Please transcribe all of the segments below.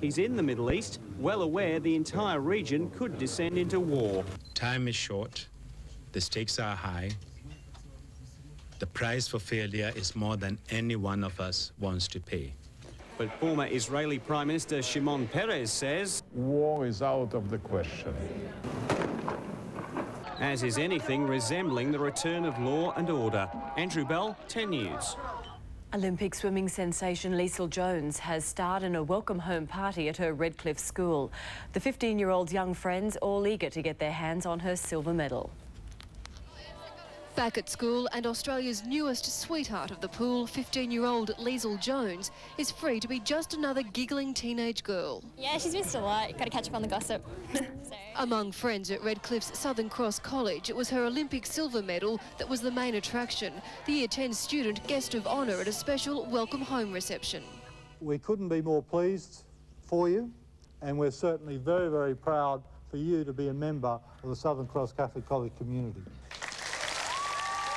He's in the Middle East, well aware the entire region could descend into war. Time is short, the stakes are high. The price for failure is more than any one of us wants to pay. But former Israeli Prime Minister Shimon Peres says war is out of the question. As is anything resembling the return of law and order. Andrew Bell, 10 News. Olympic swimming sensation Liesl Jones has starred in a welcome home party at her Redcliffe school. The 15-year-old's young friends all eager to get their hands on her silver medal. Back at school, and Australia's newest sweetheart of the pool, 15-year-old Liesl Jones, is free to be just another giggling teenage girl. Yeah, she's missed a lot. Got to catch up on the gossip. Among friends at Redcliffe's Southern Cross College, it was her Olympic silver medal that was the main attraction. The Year 10 student guest of honour at a special welcome home reception. We couldn't be more pleased for you, and we're certainly very, very proud for you to be a member of the Southern Cross Catholic College community.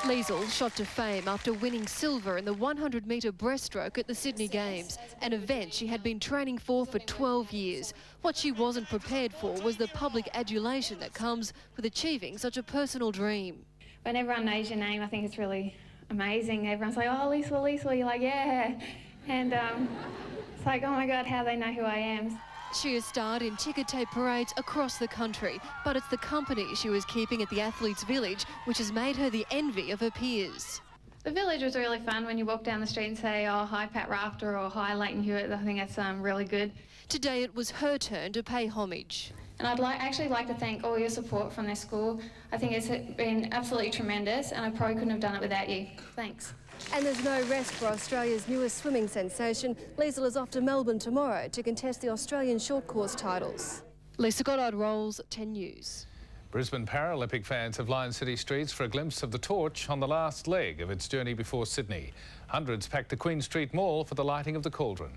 Liesl shot to fame after winning silver in the 100-metre breaststroke at the Sydney Games, an event she had been training for 12 years. What she wasn't prepared for was the public adulation that comes with achieving such a personal dream. When everyone knows your name, I think it's really amazing. Everyone's like, oh, Liesl, Liesl, you're like, yeah. And it's like, oh my God, how they know who I am. She has starred in ticker tape parades across the country, but it's the company she was keeping at the Athletes' Village which has made her the envy of her peers. The village was really fun when you walk down the street and say, oh, hi Pat Rafter or hi Leighton Hewitt. I think that's really good. Today it was her turn to pay homage. And I'd actually like to thank all your support from this school. I think it's been absolutely tremendous, and I probably couldn't have done it without you. Thanks. And there's no rest for Australia's newest swimming sensation. Liesl is off to Melbourne tomorrow to contest the Australian short course titles. Lisa Goddard Rolls, 10 News. Brisbane Paralympic fans have lined city streets for a glimpse of the torch on the last leg of its journey before Sydney. Hundreds packed the Queen Street Mall for the lighting of the cauldron.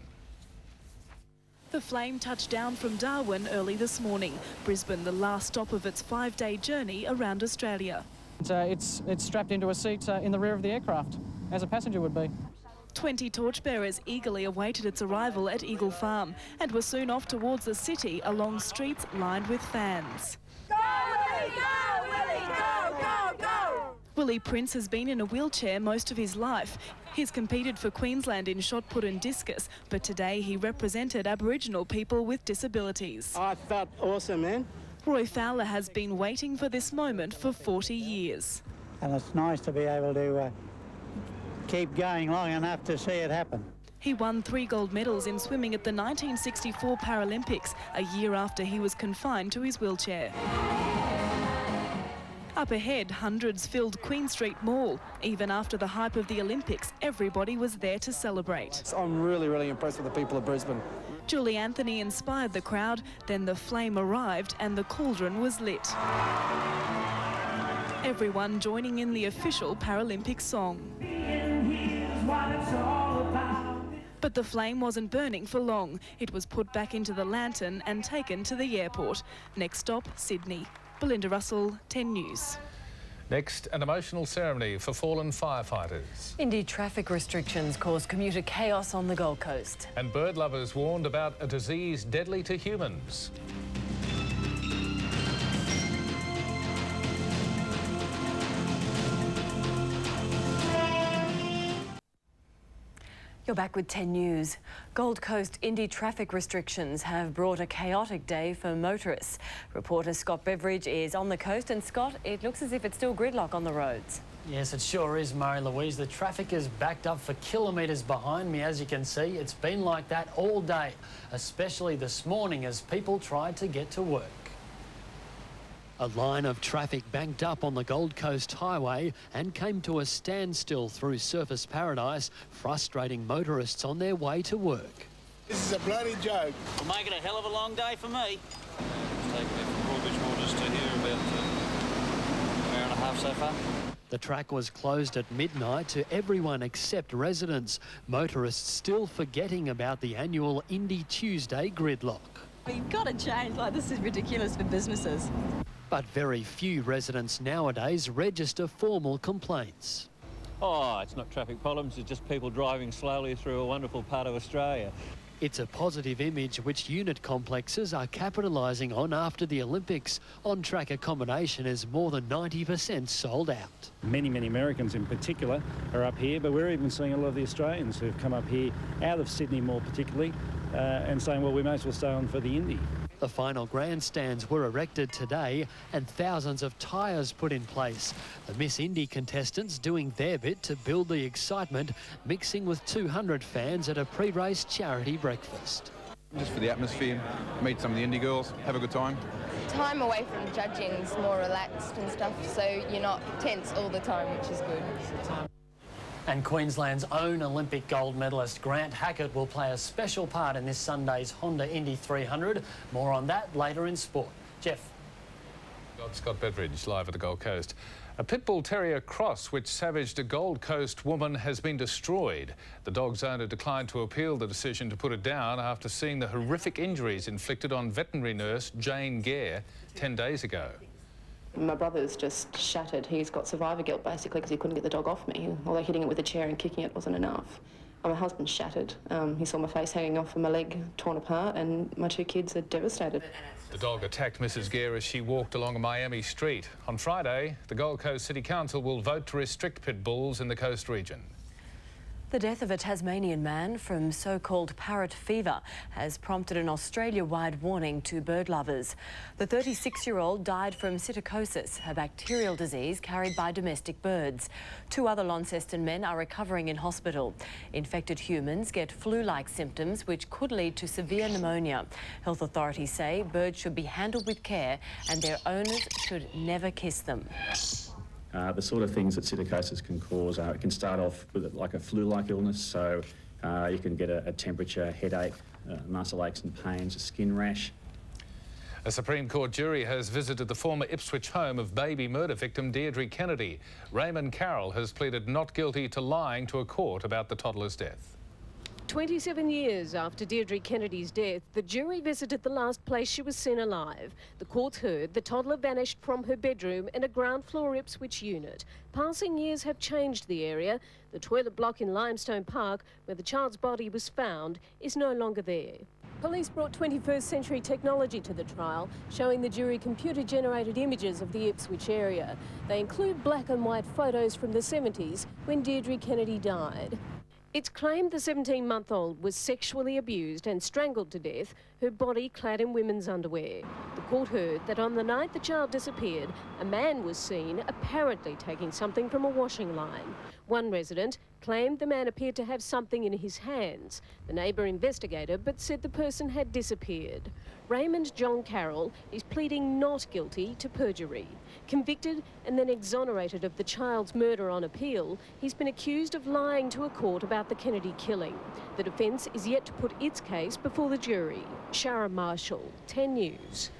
The flame touched down from Darwin early this morning. Brisbane, the last stop of its 5-day journey around Australia. It's strapped into a seat in the rear of the aircraft, as a passenger would be. 20 torchbearers eagerly awaited its arrival at Eagle Farm and were soon off towards the city along streets lined with fans. Go, Willie, go, Willie, go, go, go! Willie Prince has been in a wheelchair most of his life. He's competed for Queensland in shot put and discus, but today he represented Aboriginal people with disabilities. I felt awesome, man. Roy Fowler has been waiting for this moment for 40 years. And it's nice to be able to keep going long enough to see it happen. He won 3 gold medals in swimming at the 1964 Paralympics, a year after he was confined to his wheelchair. Up ahead, hundreds filled Queen Street Mall. Even after the hype of the Olympics, everybody was there to celebrate. I'm really, really impressed with the people of Brisbane. Julie Anthony inspired the crowd, then the flame arrived and the cauldron was lit. Everyone joining in the official Paralympic song. But the flame wasn't burning for long. It was put back into the lantern and taken to the airport. Next stop, Sydney. Belinda Russell, 10 News. Next, an emotional ceremony for fallen firefighters. Indeed, traffic restrictions caused commuter chaos on the Gold Coast. And bird lovers warned about a disease deadly to humans. You're back with 10 News. Gold Coast Indy traffic restrictions have brought a chaotic day for motorists. Reporter Scott Beveridge is on the coast, and Scott, it looks as if it's still gridlock on the roads. Yes, it sure is, Murray-Louise. The traffic is backed up for kilometres behind me, as you can see. It's been like that all day, especially this morning as people tried to get to work. A line of traffic banked up on the Gold Coast Highway and came to a standstill through Surfers Paradise, frustrating motorists on their way to work. This is a bloody joke. It'll make it a hell of a long day for me. It's taken me from Broadbeach Waters to here about an hour and a half so far. The track was closed at midnight to everyone except residents. Motorists still forgetting about the annual Indy Tuesday gridlock. We've got to change, this is ridiculous for businesses. But very few residents nowadays register formal complaints. Oh, it's not traffic problems, it's just people driving slowly through a wonderful part of Australia. It's a positive image which unit complexes are capitalising on after the Olympics. On-track accommodation is more than 90% sold out. Many Americans in particular are up here, but we're even seeing a lot of the Australians who've come up here, out of Sydney more particularly, and saying, well, we may as well stay on for the Indy. The final grandstands were erected today and thousands of tyres put in place. The Miss Indy contestants doing their bit to build the excitement, mixing with 200 fans at a pre-race charity breakfast. Just for the atmosphere, meet some of the Indy girls, have a good time. Time away from judging is more relaxed and stuff, so you're not tense all the time, which is good. And Queensland's own Olympic gold medalist Grant Hackett will play a special part in this Sunday's Honda Indy 300. More on that later in sport. Jeff. Got Scott Beveridge live at the Gold Coast. A pit bull terrier cross which savaged a Gold Coast woman has been destroyed. The dog's owner declined to appeal the decision to put it down after seeing the horrific injuries inflicted on veterinary nurse Jane Gare 10 days ago. My brother's just shattered. He's got survivor guilt, basically, because he couldn't get the dog off me. Although hitting it with a chair and kicking it wasn't enough. My husband's shattered. He saw my face hanging off and my leg torn apart, and my 2 kids are devastated. The dog attacked Mrs. Gare as she walked along a Miami street. On Friday, the Gold Coast City Council will vote to restrict pit bulls in the coast region. The death of a Tasmanian man from so-called parrot fever has prompted an Australia-wide warning to bird lovers. The 36-year-old died from psittacosis, a bacterial disease carried by domestic birds. 2 other Launceston men are recovering in hospital. Infected humans get flu-like symptoms which could lead to severe pneumonia. Health authorities say birds should be handled with care and their owners should never kiss them. The sort of things that psittacosis can cause, it can start off with like a flu-like illness, so you can get a temperature, headache, muscle aches and pains, a skin rash. A Supreme Court jury has visited the former Ipswich home of baby murder victim Deirdre Kennedy. Raymond Carroll has pleaded not guilty to lying to a court about the toddler's death. 27 years after Deirdre Kennedy's death, the jury visited the last place she was seen alive. The court heard the toddler vanished from her bedroom in a ground floor Ipswich unit. Passing years have changed the area. The toilet block in Limestone Park, where the child's body was found, is no longer there. Police brought 21st century technology to the trial, showing the jury computer-generated images of the Ipswich area. They include black and white photos from the 70s when Deirdre Kennedy died. It's claimed the 17-month-old was sexually abused and strangled to death, her body clad in women's underwear. The court heard that on the night the child disappeared, a man was seen apparently taking something from a washing line. One resident claimed the man appeared to have something in his hands. The neighbour investigated but said the person had disappeared. Raymond John Carroll is pleading not guilty to perjury. Convicted and then exonerated of the child's murder on appeal, he's been accused of lying to a court about the Kennedy killing. The defence is yet to put its case before the jury. Shara Marshall, 10 News.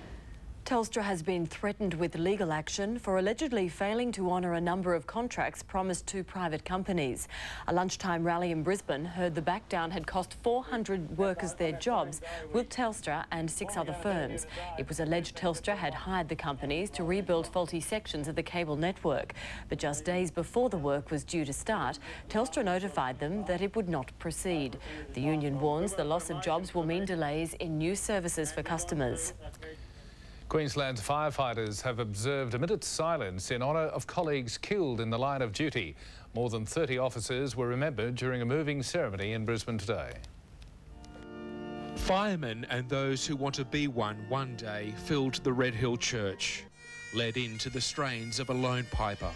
Telstra has been threatened with legal action for allegedly failing to honour a number of contracts promised to private companies. A lunchtime rally in Brisbane heard the backdown had cost 400 workers their jobs with Telstra and 6 other firms. It was alleged Telstra had hired the companies to rebuild faulty sections of the cable network. But just days before the work was due to start, Telstra notified them that it would not proceed. The union warns the loss of jobs will mean delays in new services for customers. Queensland's firefighters have observed a minute's silence in honour of colleagues killed in the line of duty. More than 30 officers were remembered during a moving ceremony in Brisbane today. Firemen and those who want to be one day filled the Red Hill Church, led into the strains of a lone piper.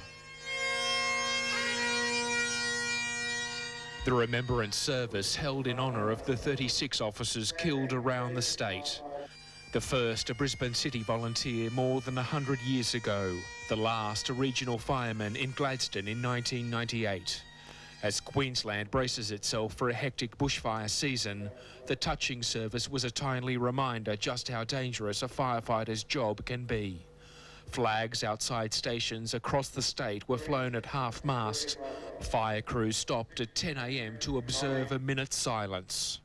The remembrance service held in honour of the 36 officers killed around the state. The first a Brisbane City volunteer more than 100 years ago. The last a regional fireman in Gladstone in 1998. As Queensland braces itself for a hectic bushfire season, the touching service was a timely reminder just how dangerous a firefighter's job can be. Flags outside stations across the state were flown at half-mast. Fire crews stopped at 10 a.m. to observe a minute's silence.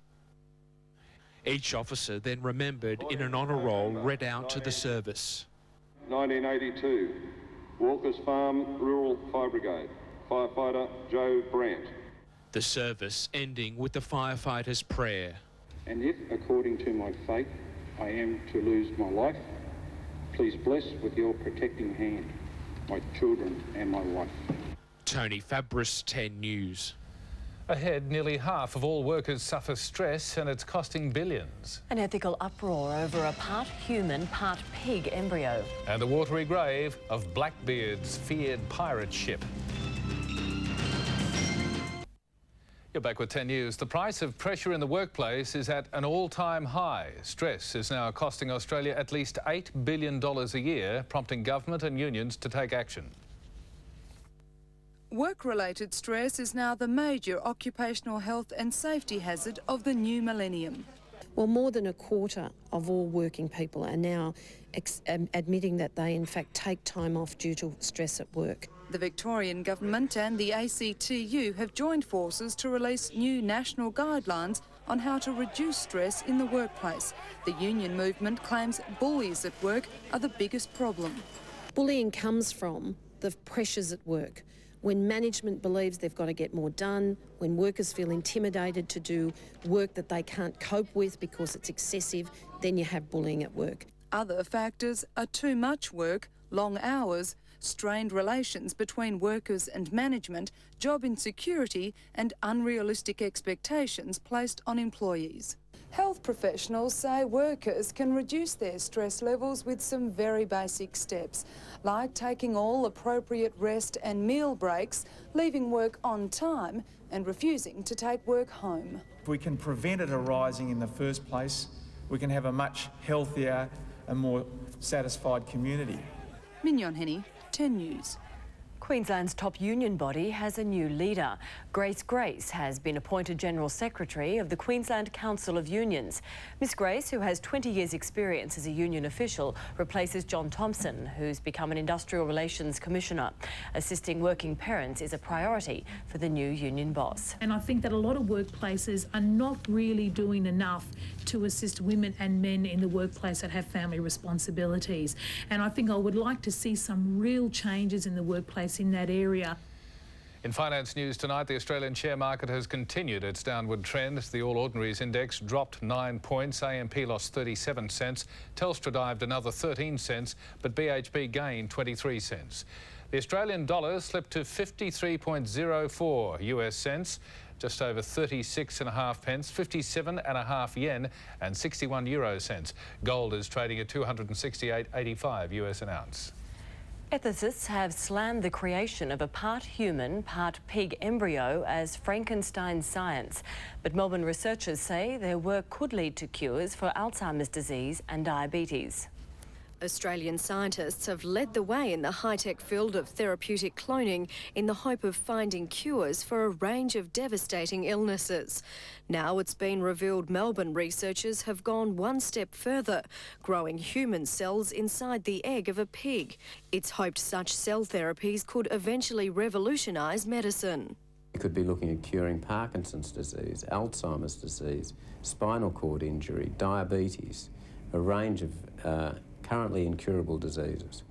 Each officer then remembered in an honour roll read out to the service. 1982, Walker's Farm Rural Fire Brigade, firefighter Joe Brandt. The service ending with the firefighter's prayer. and if, according to my fate, I am to lose my life, please bless with your protecting hand my children and my wife. Tony Fabris, 10 News. Ahead, nearly half of all workers suffer stress and it's costing billions. An ethical uproar over a part human, part pig embryo. And the watery grave of Blackbeard's feared pirate ship. You're back with 10 News. The price of pressure in the workplace is at an all-time high. Stress is now costing Australia at least $8 billion a year, prompting government and unions to take action. Work-related stress is now the major occupational health and safety hazard of the new millennium. Well, more than a quarter of all working people are now admitting that they in fact take time off due to stress at work. The Victorian Government and the ACTU have joined forces to release new national guidelines on how to reduce stress in the workplace. The union movement claims bullies at work are the biggest problem. Bullying comes from the pressures at work. When management believes they've got to get more done, when workers feel intimidated to do work that they can't cope with because it's excessive, then you have bullying at work. Other factors are too much work, long hours, strained relations between workers and management, job insecurity and unrealistic expectations placed on employees. Health professionals say workers can reduce their stress levels with some very basic steps, like taking all appropriate rest and meal breaks, leaving work on time and refusing to take work home. If we can prevent it arising in the first place, we can have a much healthier and more satisfied community. Mignon Henny, 10 News. Queensland's top union body has a new leader. Grace Grace has been appointed General Secretary of the Queensland Council of Unions. Miss Grace, who has 20 years' experience as a union official, replaces John Thompson, who's become an Industrial Relations Commissioner. Assisting working parents is a priority for the new union boss. And I think that a lot of workplaces are not really doing enough to assist women and men in the workplace that have family responsibilities. And I think I would like to see some real changes in the workplace in that area. In finance news tonight, the Australian share market has continued its downward trend. The All Ordinaries Index dropped 9 points, AMP lost 37 cents, Telstra dived another 13 cents, but BHP gained 23 cents. The Australian dollar slipped to 53.04 US cents, just over 36.5 pence, 57.5 yen and 61 euro cents. Gold is trading at 268.85 US an ounce. Ethicists have slammed the creation of a part human, part pig embryo as Frankenstein science. But Melbourne researchers say their work could lead to cures for Alzheimer's disease and diabetes. Australian scientists have led the way in the high-tech field of therapeutic cloning in the hope of finding cures for a range of devastating illnesses. Now it's been revealed Melbourne researchers have gone one step further, growing human cells inside the egg of a pig. It's hoped such cell therapies could eventually revolutionise medicine. We could be looking at curing Parkinson's disease, Alzheimer's disease, spinal cord injury, diabetes, a range of currently incurable diseases.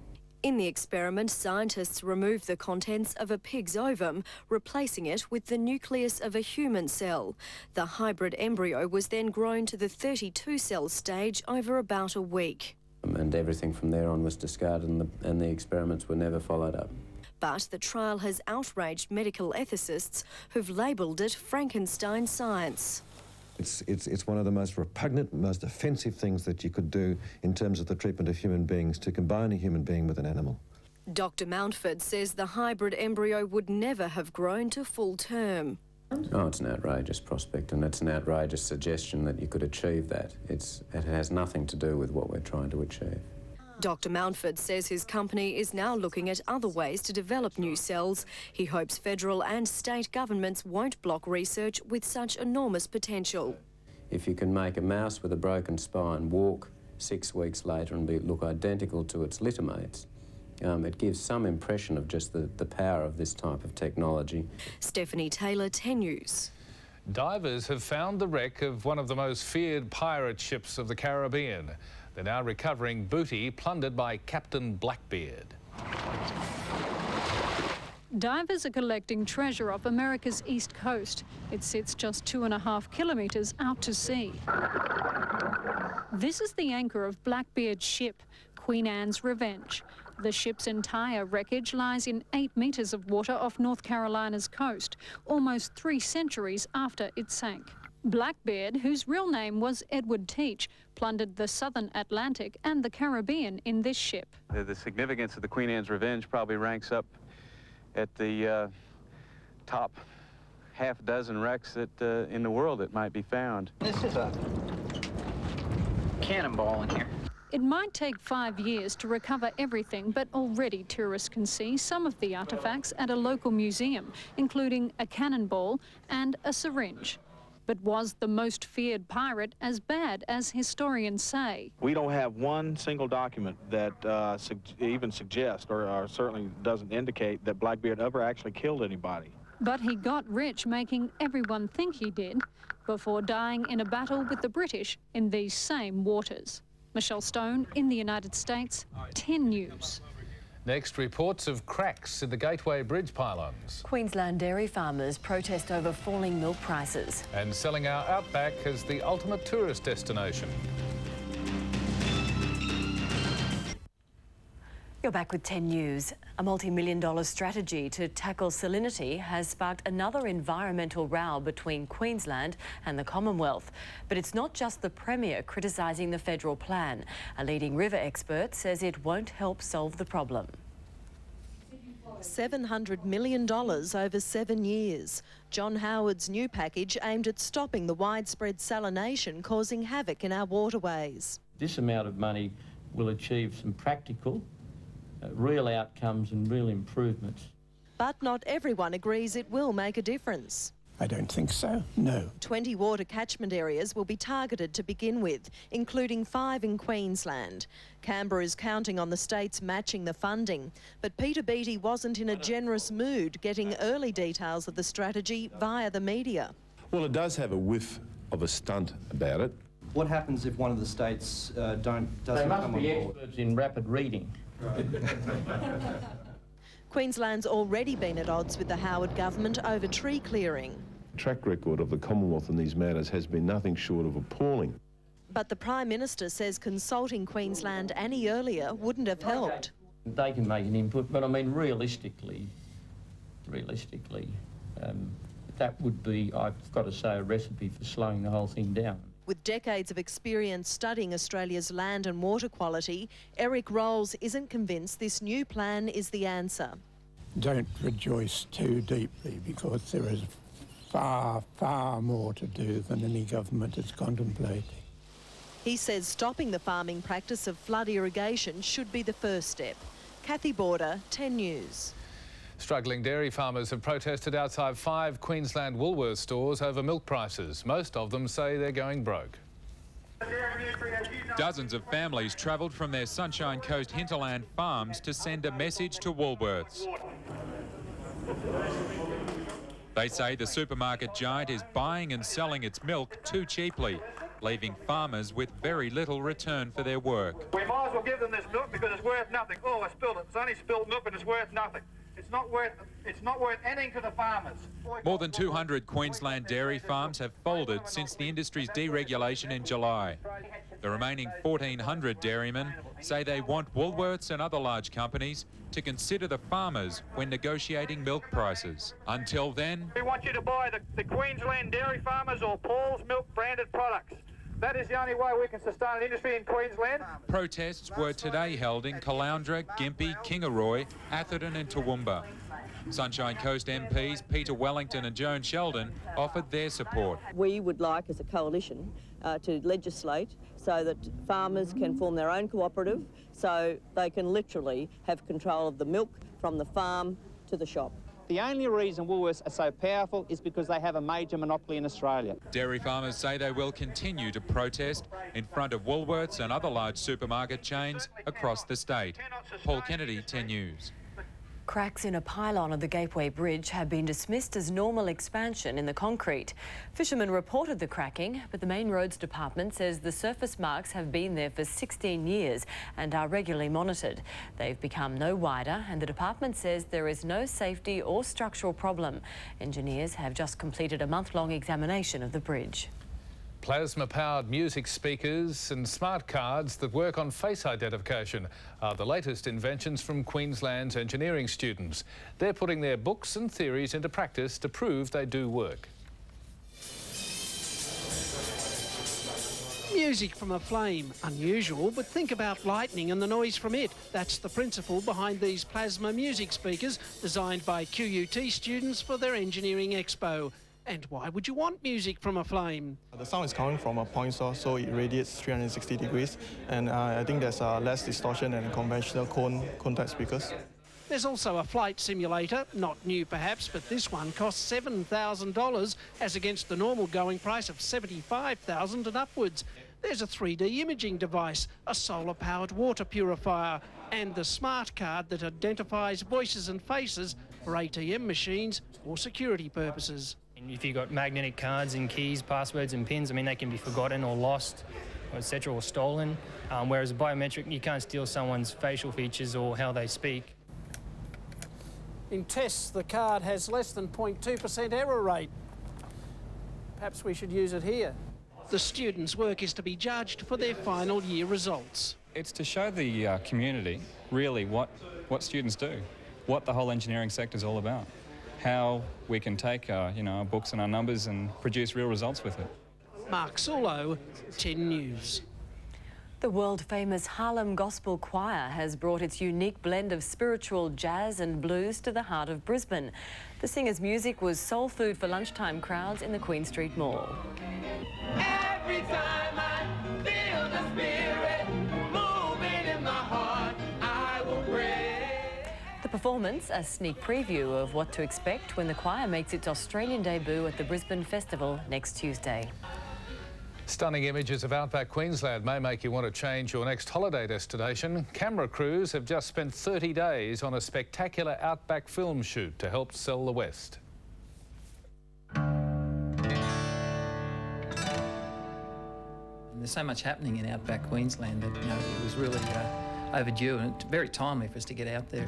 In the experiment, scientists removed the contents of a pig's ovum, replacing it with the nucleus of a human cell. The hybrid embryo was then grown to the 32-cell stage over about a week. And everything from there on was discarded and the experiments were never followed up. But the trial has outraged medical ethicists who've labelled it Frankenstein science. It's one of the most repugnant, most offensive things that you could do in terms of the treatment of human beings, to combine a human being with an animal. Dr Mountford says the hybrid embryo would never have grown to full term. Oh, it's an outrageous prospect, and it's an outrageous suggestion that you could achieve that. It has nothing to do with what we're trying to achieve. Dr Mountford says his company is now looking at other ways to develop new cells. He hopes federal and state governments won't block research with such enormous potential. If you can make a mouse with a broken spine walk 6 weeks later and look identical to its littermates, it gives some impression of just the power of this type of technology. Stephanie Taylor, 10 News. Divers have found the wreck of one of the most feared pirate ships of the Caribbean. They're now recovering booty plundered by Captain Blackbeard. Divers are collecting treasure off America's east coast. It sits just 2.5 kilometres out to sea. This is the anchor of Blackbeard's ship, Queen Anne's Revenge. The ship's entire wreckage lies in 8 metres of water off North Carolina's coast, almost 3 centuries after it sank. Blackbeard, whose real name was Edward Teach, plundered the southern Atlantic and the Caribbean in this ship. The significance of the Queen Anne's Revenge probably ranks up at the top half dozen wrecks that in the world that might be found. This is a cannonball in here. It might take 5 years to recover everything, but already tourists can see some of the artefacts at a local museum, including a cannonball and a syringe. But was the most feared pirate as bad as historians say? We don't have one single document that even suggests or certainly doesn't indicate that Blackbeard ever actually killed anybody. But he got rich making everyone think he did before dying in a battle with the British in these same waters. Michelle Stone in the United States, 10 News. Next, reports of cracks in the Gateway Bridge pylons. Queensland dairy farmers protest over falling milk prices. And selling our outback as the ultimate tourist destination. You're back with 10 News. A multi-million-dollar strategy to tackle salinity has sparked another environmental row between Queensland and the Commonwealth. But it's not just the Premier criticising the federal plan. A leading river expert says it won't help solve the problem. $700 million over 7 years. John Howard's new package aimed at stopping the widespread salination causing havoc in our waterways. This amount of money will achieve some practical real outcomes and real improvements. But not everyone agrees it will make a difference. I don't think so, no. 20 water catchment areas will be targeted to begin with, including 5 in Queensland. Canberra is counting on the states matching the funding, but Peter Beattie wasn't in a generous mood getting early details of the strategy via the media. Well, it does have a whiff of a stunt about it. What happens if one of the states doesn't come on board? They must be experts in rapid reading. Queensland's already been at odds with the Howard government over tree clearing. The track record of the Commonwealth in these matters has been nothing short of appalling. But the Prime Minister says consulting Queensland any earlier wouldn't have helped. They can make an input, but I mean realistically, that would be, I've got to say, a recipe for slowing the whole thing down. With decades of experience studying Australia's land and water quality, Eric Rolls isn't convinced this new plan is the answer. Don't rejoice too deeply because there is far, far more to do than any government is contemplating. He says stopping the farming practice of flood irrigation should be the first step. Kathy Border, 10 News. Struggling dairy farmers have protested outside 5 Queensland Woolworths stores over milk prices. Most of them say they're going broke. Dozens of families travelled from their Sunshine Coast hinterland farms to send a message to Woolworths. They say the supermarket giant is buying and selling its milk too cheaply, leaving farmers with very little return for their work. We might as well give them this milk because it's worth nothing. Oh, I spilled it. It's only spilled milk and it's worth nothing. It's not worth anything to the farmers. More than 200 Queensland dairy farms have folded since the industry's deregulation in July. The remaining 1,400 dairymen say they want Woolworths and other large companies to consider the farmers when negotiating milk prices. Until then, we want you to buy the Queensland dairy farmers or Paul's Milk branded products. That is the only way we can sustain an industry in Queensland. Protests were today held in Caloundra, Gympie, Kingaroy, Atherton and Toowoomba. Sunshine Coast MPs Peter Wellington and Joan Sheldon offered their support. We would like, as a coalition, to legislate so that farmers can form their own cooperative, so they can literally have control of the milk from the farm to the shop. The only reason Woolworths are so powerful is because they have a major monopoly in Australia. Dairy farmers say they will continue to protest in front of Woolworths and other large supermarket chains across the state. Paul Kennedy, 10 News. Cracks in a pylon of the Gateway Bridge have been dismissed as normal expansion in the concrete. Fishermen reported the cracking, but the Main Roads Department says the surface marks have been there for 16 years and are regularly monitored. They've become no wider, and the department says there is no safety or structural problem. Engineers have just completed a month-long examination of the bridge. Plasma-powered music speakers and smart cards that work on face identification are the latest inventions from Queensland's engineering students. They're putting their books and theories into practice to prove they do work. Music from a flame. Unusual, but think about lightning and the noise from it. That's the principle behind these plasma music speakers designed by QUT students for their engineering expo. And why would you want music from a flame? The sound is coming from a point source, so it radiates 360 degrees, and I think there's less distortion than conventional cone-type speakers. There's also a flight simulator, not new perhaps, but this one costs $7,000 as against the normal going price of $75,000 and upwards. There's a 3D imaging device, a solar-powered water purifier, and the smart card that identifies voices and faces for ATM machines or security purposes. If you've got magnetic cards and keys, passwords and pins, I mean, they can be forgotten or lost, etc., or stolen. Whereas a biometric, you can't steal someone's facial features or how they speak. In tests, the card has less than 0.2% error rate. Perhaps we should use it here. The students' work is to be judged for their final year results. It's to show the community really what students do, what the whole engineering sector is all about, how we can take our books and our numbers and produce real results with it. Mark Sulo, 10 News. The world-famous Harlem Gospel Choir has brought its unique blend of spiritual jazz and blues to the heart of Brisbane. The singers' music was soul food for lunchtime crowds in the Queen Street Mall. Every time I feel the spirit moving in my heart, I will pray. The performance, a sneak preview of what to expect when the choir makes its Australian debut at the Brisbane Festival next Tuesday. Stunning images of outback Queensland may make you want to change your next holiday destination. Camera crews have just spent 30 days on a spectacular outback film shoot to help sell the West. There's so much happening in outback Queensland that it was really overdue, and it's very timely for us to get out there.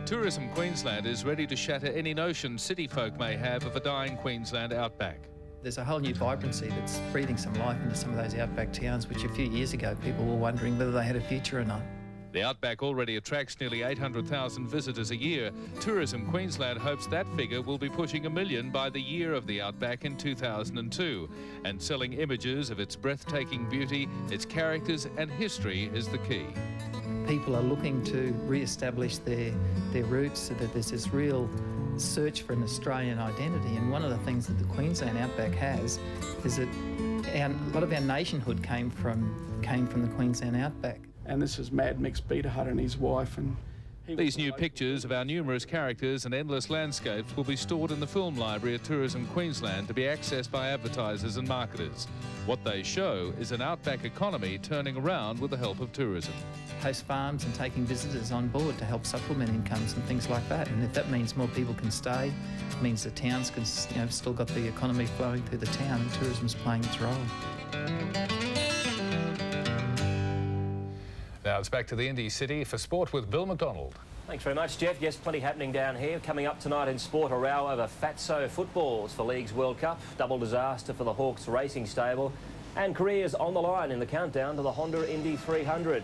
Tourism Queensland is ready to shatter any notion city folk may have of a dying Queensland outback. There's a whole new vibrancy that's breathing some life into some of those outback towns, which a few years ago people were wondering whether they had a future or not. The outback already attracts nearly 800,000 visitors a year. Tourism Queensland hopes that figure will be pushing 1 million by the year of the outback in 2002. And selling images of its breathtaking beauty, its characters and history is the key. People are looking to re-establish their roots, so that there's this real search for an Australian identity. And one of the things that the Queensland outback has is that a lot of our nationhood came from the Queensland outback. And this is Mad Mix Peter Hutt and his wife. And these new pictures of our numerous characters and endless landscapes will be stored in the film library at Tourism Queensland to be accessed by advertisers and marketers. What they show is an outback economy turning around with the help of tourism. Host farms and taking visitors on board to help supplement incomes and things like that. And if that means more people can stay, it means the towns can, still got the economy flowing through the town, and tourism's playing its role. Now it's back to the Indy City for sport with Bill McDonald. Thanks very much, Jeff. Yes, plenty happening down here. Coming up tonight in sport, a row over Fatso footballs for League's World Cup, double disaster for the Hawks racing stable, and careers on the line in the countdown to the Honda Indy 300.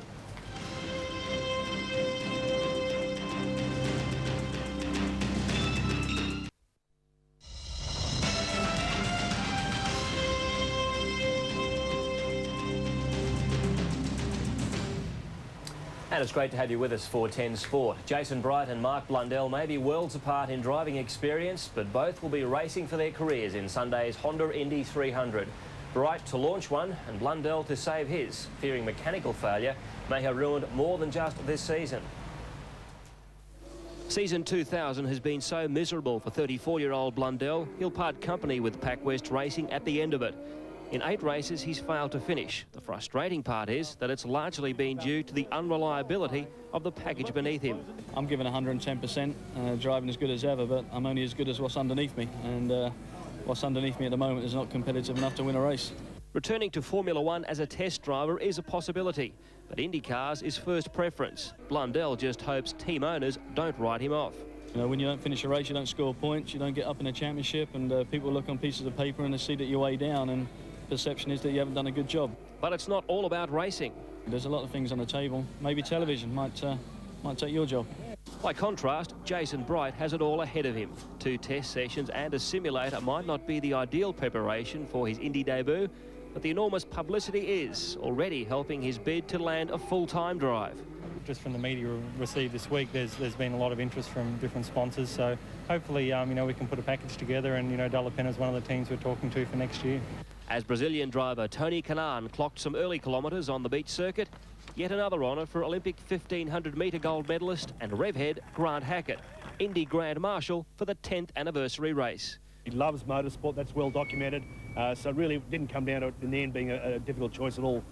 And it's great to have you with us for 10 Sport. Jason Bright and Mark Blundell may be worlds apart in driving experience, but both will be racing for their careers in Sunday's Honda Indy 300. Bright to launch one and Blundell to save his, fearing mechanical failure may have ruined more than just this season. Season 2000 has been so miserable for 34-year-old Blundell, he'll part company with PacWest Racing at the end of it. In 8 races, he's failed to finish. The frustrating part is that it's largely been due to the unreliability of the package beneath him. I'm giving 110%, driving as good as ever, but I'm only as good as what's underneath me, and what's underneath me at the moment is not competitive enough to win a race. Returning to Formula One as a test driver is a possibility, but IndyCars is first preference. Blundell just hopes team owners don't write him off. You know, when you don't finish a race, you don't score points, you don't get up in a championship, and people look on pieces of paper and they see that you're way down, and perception is that you haven't done a good job. But it's not all about racing. There's a lot of things on the table. Maybe television might take your job. By contrast, Jason Bright has it all ahead of him. 2 test sessions and a simulator might not be the ideal preparation for his Indy debut, but the enormous publicity is already helping his bid to land a full-time drive. Just from the media received this week, there's been a lot of interest from different sponsors, so hopefully we can put a package together, and Dalapenna is one of the teams we're talking to for next year. As Brazilian driver Tony Kanaan clocked some early kilometres on the beach circuit, yet another honour for Olympic 1500-metre gold medalist and revhead Grant Hackett, Indy Grand Marshal for the 10th anniversary race. He loves motorsport, that's well documented, so it really didn't come down to, in the end, being a difficult choice at all.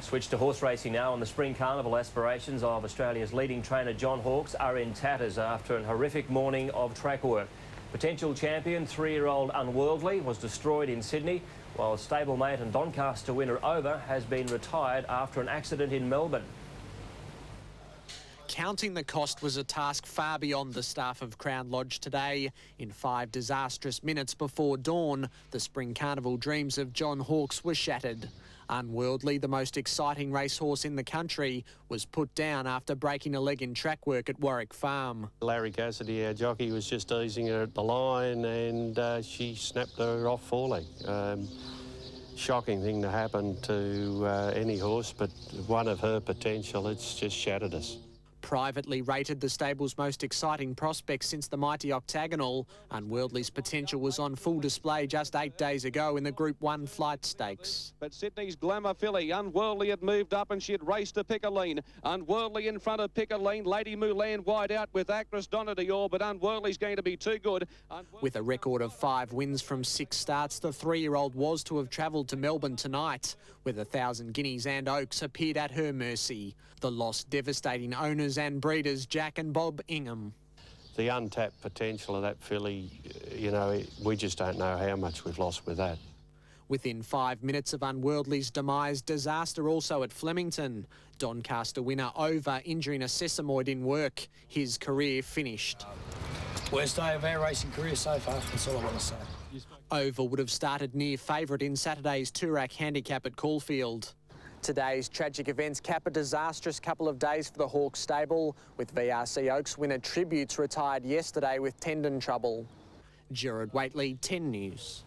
Switch to horse racing now, and the Spring Carnival aspirations of Australia's leading trainer John Hawkes are in tatters after an horrific morning of track work. Potential champion 3-year-old Unworldly was destroyed in Sydney, while stablemate and Doncaster winner Over has been retired after an accident in Melbourne. Counting the cost was a task far beyond the staff of Crown Lodge today. In 5 disastrous minutes before dawn, the Spring Carnival dreams of John Hawkes were shattered. Unworldly, the most exciting racehorse in the country, was put down after breaking a leg in track work at Warwick Farm. Larry Cassidy, our jockey, was just easing her at the line, and she snapped her off foreleg. Shocking thing to happen to any horse, but one of her potential, it's just shattered us. Privately rated the stable's most exciting prospect since the mighty Octagonal, Unworldly's potential was on full display just 8 days ago in the Group 1 Flight Stakes. But Sydney's Glamour filly, Unworldly, had moved up and she had raced to Piccoline. Unworldly in front of Piccoline, Lady Mulan wide out with Actress Donna Dior, but Unworldly's going to be too good. With a record of 5 wins from 6 starts, the 3-year-old was to have travelled to Melbourne tonight, with 1,000 guineas and Oaks appeared at her mercy. The loss devastating owners and breeders Jack and Bob Ingham. The untapped potential of that filly, we just don't know how much we've lost with that. Within 5 minutes of Unworldly's demise, disaster also at Flemington. Doncaster winner Over injuring a sesamoid in work. His career finished. Worst day of our racing career so far, that's all I want to say. Over would have started near favourite in Saturday's Toorak handicap at Caulfield. Today's tragic events cap a disastrous couple of days for the Hawkes stable, with VRC Oaks winner Tributes retired yesterday with tendon trouble. Gerard Waitley, 10 News.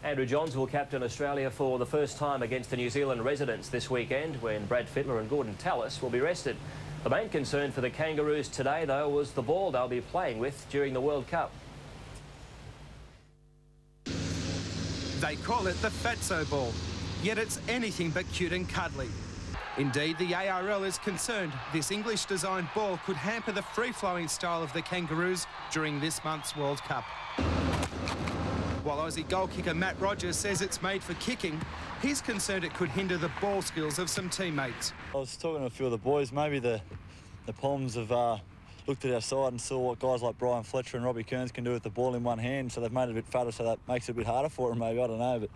Andrew Johns will captain Australia for the first time against the New Zealand residents this weekend, when Brad Fittler and Gordon Tallis will be rested. The main concern for the Kangaroos today, though, was the ball they'll be playing with during the World Cup. They call it the Fatso ball, yet it's anything but cute and cuddly. Indeed, the ARL is concerned this English-designed ball could hamper the free-flowing style of the Kangaroos during this month's World Cup. While Aussie goal kicker Matt Rogers says it's made for kicking, he's concerned it could hinder the ball skills of some teammates. I was talking to a few of the boys, maybe the Poms have looked at our side and saw what guys like Brian Fletcher and Robbie Kearns can do with the ball in one hand, so they've made it a bit fatter, so that makes it a bit harder for them maybe, I don't know. But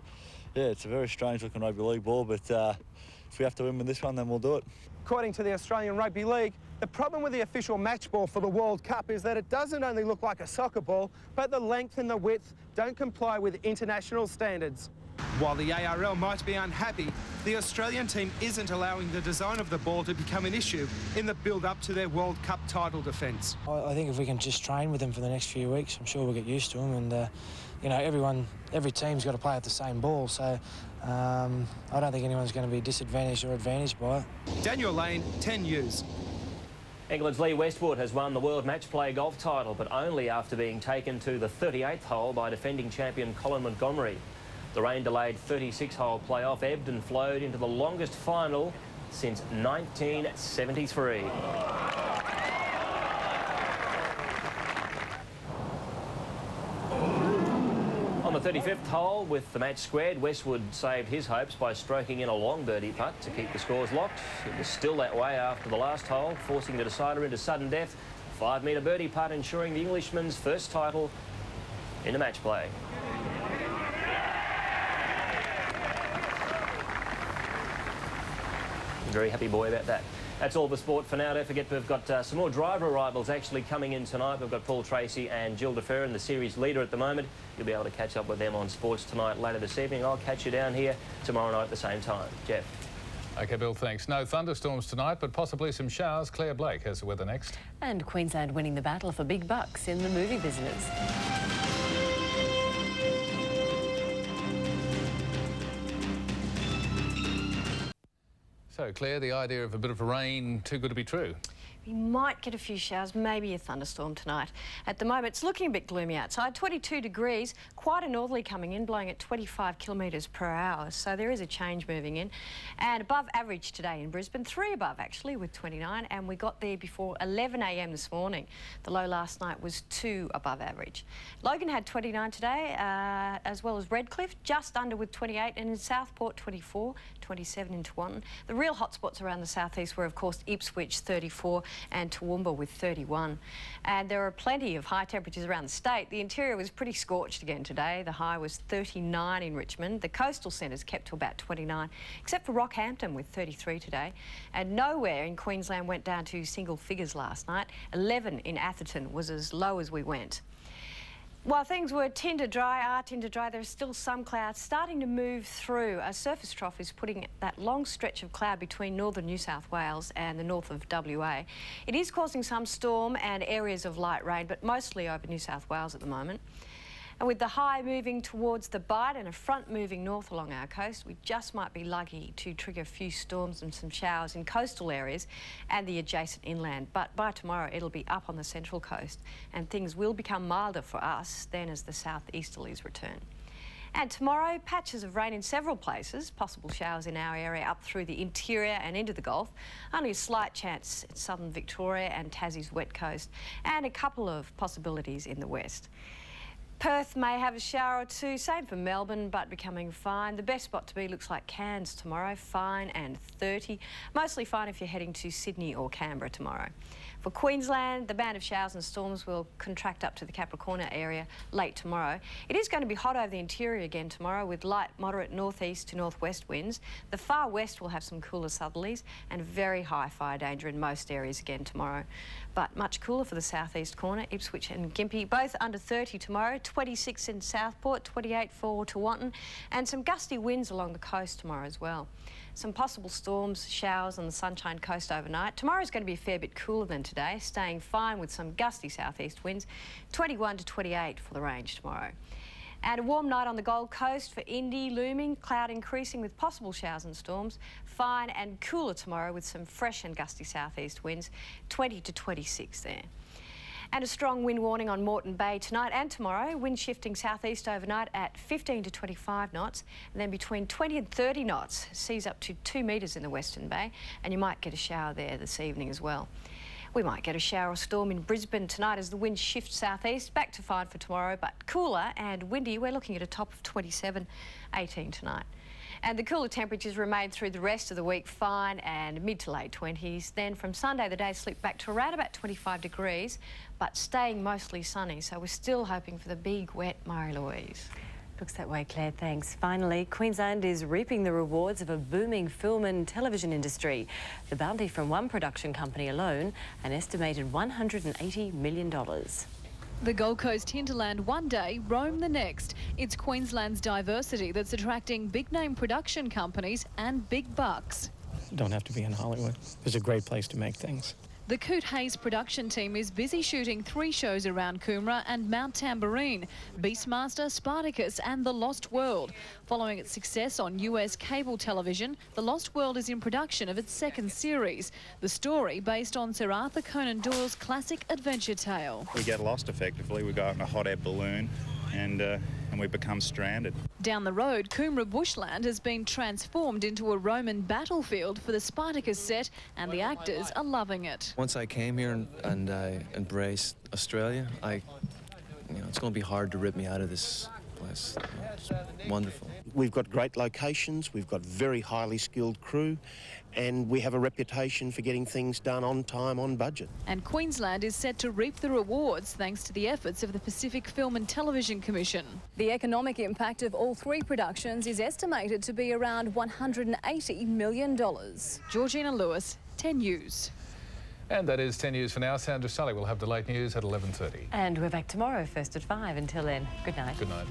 yeah, it's a very strange looking rugby league ball, but if we have to win with this one, then we'll do it. According to the Australian Rugby League, the problem with the official match ball for the World Cup is that it doesn't only look like a soccer ball, but the length and the width don't comply with international standards. While the ARL might be unhappy, the Australian team isn't allowing the design of the ball to become an issue in the build-up to their World Cup title defence. I think if we can just train with them for the next few weeks, I'm sure we'll get used to them. And every team's got to play at the same ball, so I don't think anyone's going to be disadvantaged or advantaged by it. Daniel Lane, 10 News. England's Lee Westwood has won the World Match Play golf title, but only after being taken to the 38th hole by defending champion Colin Montgomery. The rain-delayed 36-hole playoff ebbed and flowed into the longest final since 1973. On On the 35th hole, with the match squared, Westwood saved his hopes by stroking in a long birdie putt to keep the scores locked. It was still that way after the last hole, forcing the decider into sudden death. A 5-metre birdie putt ensuring the Englishman's first title in the match play. Very happy boy about that. That's all the sport for now. Don't forget we've got some more driver arrivals actually coming in tonight. We've got Paul Tracy and Jill DeFerrin, the series leader at the moment. You'll be able to catch up with them on Sports Tonight later this evening. I'll catch you down here tomorrow night at the same time. Jeff. OK, Bill, thanks. No thunderstorms tonight, but possibly some showers. Claire Blake has the weather next. And Queensland winning the battle for big bucks in the movie business. So, Claire, the idea of a bit of rain, too good to be true. We might get a few showers, maybe a thunderstorm tonight. At the moment, it's looking a bit gloomy outside. 22 degrees, quite a northerly coming in, blowing at 25 kilometres per hour. So there is a change moving in. And above average today in Brisbane, 3 above actually with 29. And we got there before 11 a.m. this morning. The low last night was 2 above average. Logan had 29 today, as well as Redcliffe, just under with 28. And in Southport, 24, 27 in Tewantin. The real hotspots around the southeast were, of course, Ipswich, 34. And Toowoomba with 31. And there are plenty of high temperatures around the state. The interior was pretty scorched again today. The high was 39 in Richmond. The coastal centres kept to about 29, except for Rockhampton with 33 today. And nowhere in Queensland went down to single figures last night. 11 in Atherton was as low as we went. While things are tinder dry, there's still some clouds starting to move through. A surface trough is putting that long stretch of cloud between northern New South Wales and the north of WA. It is causing some storm and areas of light rain, but mostly over New South Wales at the moment. And with the high moving towards the Bight and a front moving north along our coast, we just might be lucky to trigger a few storms and some showers in coastal areas and the adjacent inland. But by tomorrow, it'll be up on the central coast and things will become milder for us then as the southeasterlies return. And tomorrow, patches of rain in several places, possible showers in our area up through the interior and into the Gulf. Only a slight chance in southern Victoria and Tassie's wet coast, and a couple of possibilities in the west. Perth may have a shower or two, same for Melbourne, but becoming fine. The best spot to be looks like Cairns tomorrow, fine and 30. Mostly fine if you're heading to Sydney or Canberra tomorrow. For Queensland, the band of showers and storms will contract up to the Capricornia area late tomorrow. It is going to be hot over the interior again tomorrow with light, moderate northeast to northwest winds. The far west will have some cooler southerlies and very high fire danger in most areas again tomorrow. But much cooler for the southeast corner, Ipswich and Gympie, both under 30 tomorrow, 26 in Southport, 28 for Tewantin, and some gusty winds along the coast tomorrow as well. Some possible storms, showers on the Sunshine Coast overnight. Tomorrow's going to be a fair bit cooler than today, staying fine with some gusty southeast winds, 21 to 28 for the range tomorrow. And a warm night on the Gold Coast for Indy looming, cloud increasing with possible showers and storms. Fine and cooler tomorrow with some fresh and gusty southeast winds, 20 to 26 there. And a strong wind warning on Moreton Bay tonight and tomorrow. Wind shifting southeast overnight at 15 to 25 knots, and then between 20 and 30 knots. Seas up to 2 metres in the Western Bay, and you might get a shower there this evening as well. We might get a shower or storm in Brisbane tonight as the wind shifts southeast. Back to fine for tomorrow, but cooler and windy. We're looking at a top of 27, 18 tonight. And the cooler temperatures remain through the rest of the week, fine and mid to late 20s. Then from Sunday, the days slip back to around about 25 degrees, but staying mostly sunny. So we're still hoping for the big, wet Marie-Louise. Looks that way, Claire, thanks. Finally, Queensland is reaping the rewards of a booming film and television industry. The bounty from one production company alone, an estimated $180 million. The Gold Coast hinterland one day, Rome the next. It's Queensland's diversity that's attracting big-name production companies and big bucks. Don't have to be in Hollywood. It's a great place to make things. The Coot Hayes production team is busy shooting 3 shows around Coomera and Mount Tambourine, Beastmaster, Spartacus and The Lost World. Following its success on US cable television, The Lost World is in production of its 2nd series. The story based on Sir Arthur Conan Doyle's classic adventure tale. We get lost effectively. We go up in a hot air balloon and we become stranded. Down the road, Coomera bushland has been transformed into a Roman battlefield for the Spartacus set, and the actors are loving it. Once I came here and I embraced Australia, it's going to be hard to rip me out of this place. It's wonderful. We've got great locations, we've got very highly skilled crew, and we have a reputation for getting things done on time, on budget. And Queensland is set to reap the rewards thanks to the efforts of the Pacific Film and Television Commission. The economic impact of all three productions is estimated to be around $180 million. Georgina Lewis, 10 News. And that is 10 News for now. Sandra Sully will have the late news at 11:30. And we're back tomorrow, first at 5. Until then, good night. Good night.